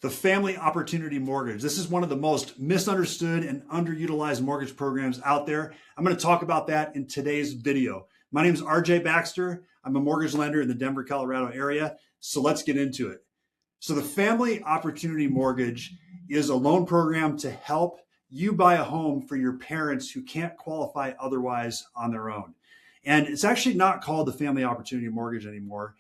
The Family Opportunity Mortgage. This is one of the most misunderstood and underutilized mortgage programs out there. I'm going to talk about that in today's video. My name is RJ Baxter. I'm a mortgage lender in the Denver, Colorado area. So let's get into it. So the Family Opportunity Mortgage is a loan program to help you buy a home for your parents who can't qualify otherwise on their own. And it's actually not called the Family Opportunity Mortgage anymore.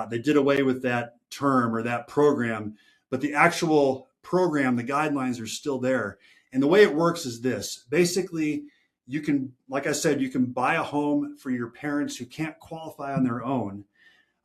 They did away with that term or that program, but the actual program, the guidelines are still there. And the way it works is this. Basically, you can, like I said, you can buy a home for your parents who can't qualify on their own,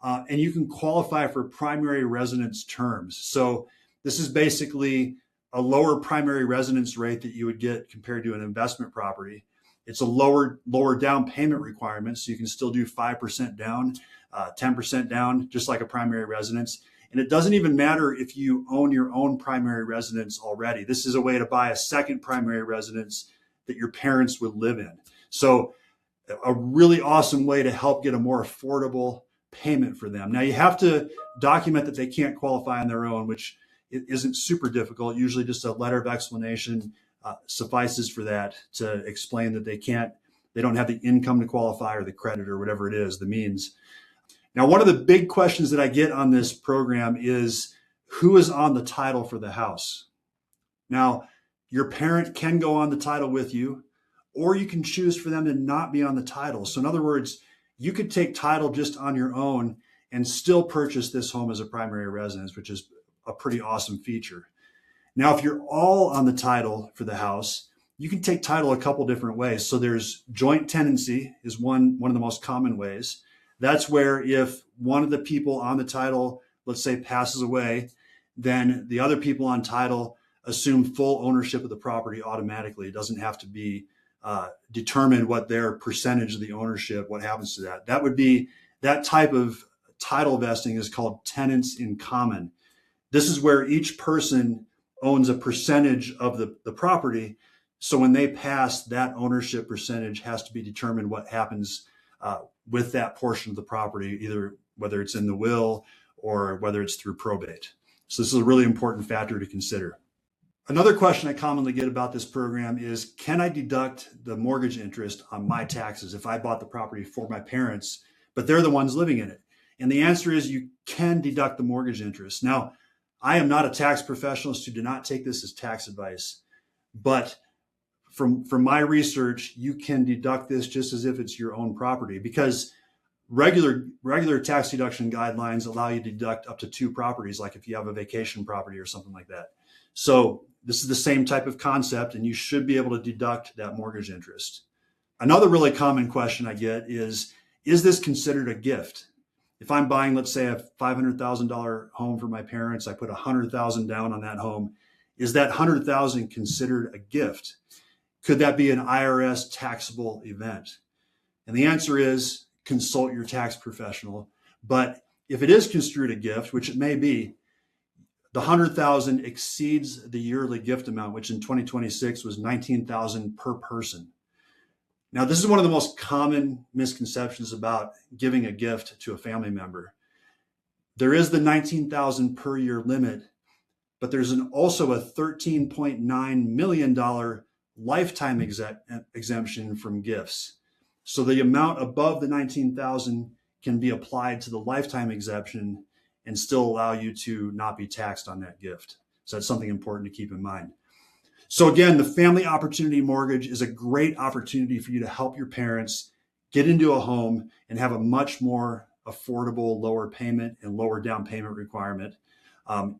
and you can qualify for primary residence terms. So this is basically a lower primary residence rate that you would get compared to an investment property. It's a lower down payment requirement, so you can still do 5% down, 10% down, just like a primary residence. And it doesn't even matter if you own your own primary residence already. This is a way to buy a second primary residence that your parents would live in. So a really awesome way to help get a more affordable payment for them. Now you have to document that they can't qualify on their own, which it isn't super difficult. Usually just a letter of explanation suffices for that, to explain that they don't have the income to qualify or the credit or whatever it is, the means. Now, one of the big questions that I get on this program is who is on the title for the house? Now, your parent can go on the title with you, or you can choose for them to not be on the title. So in other words, you could take title just on your own and still purchase this home as a primary residence, which is a pretty awesome feature. Now, if you're all on the title for the house, you can take title a couple different ways. So there's joint tenancy is one of the most common ways. That's where if one of the people on the title, let's say, passes away, then the other people on title assume full ownership of the property automatically. It doesn't have to be determined what their percentage of the ownership, what happens to that. That type of title vesting is called tenants in common. This is where each person owns a percentage of the property. So when they pass, that ownership percentage has to be determined what happens with that portion of the property, either whether it's in the will or whether it's through probate. So this is a really important factor to consider. Another question I commonly get about this program is, can I deduct the mortgage interest on my taxes if I bought the property for my parents, but they're the ones living in it? And the answer is you can deduct the mortgage interest. Now, I am not a tax professional, so do not take this as tax advice, but from my research, you can deduct this just as if it's your own property, because regular tax deduction guidelines allow you to deduct up to 2 properties, like if you have a vacation property or something like that. So this is the same type of concept, and you should be able to deduct that mortgage interest. Another really common question I get is this considered a gift? If I'm buying, let's say, a $500,000 home for my parents, I put $100,000 down on that home. Is that $100,000 considered a gift? Could that be an IRS taxable event? And the answer is consult your tax professional. But if it is construed a gift, which it may be, the $100,000 exceeds the yearly gift amount, which in 2026 was $19,000 per person. Now, this is one of the most common misconceptions about giving a gift to a family member. There is the $19,000 per year limit, but there's also a $13.9 million lifetime exemption from gifts. So the amount above the $19,000 can be applied to the lifetime exemption and still allow you to not be taxed on that gift. So that's something important to keep in mind. So again, the Family Opportunity Mortgage is a great opportunity for you to help your parents get into a home and have a much more affordable, lower payment and lower down payment requirement,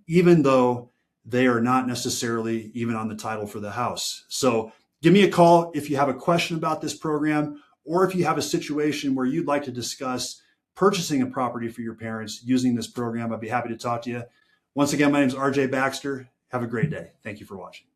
even though they are not necessarily even on the title for the house. So give me a call if you have a question about this program, or if you have a situation where you'd like to discuss purchasing a property for your parents using this program. I'd be happy to talk to you. Once again, my name is RJ Baxter. Have a great day. Thank you for watching.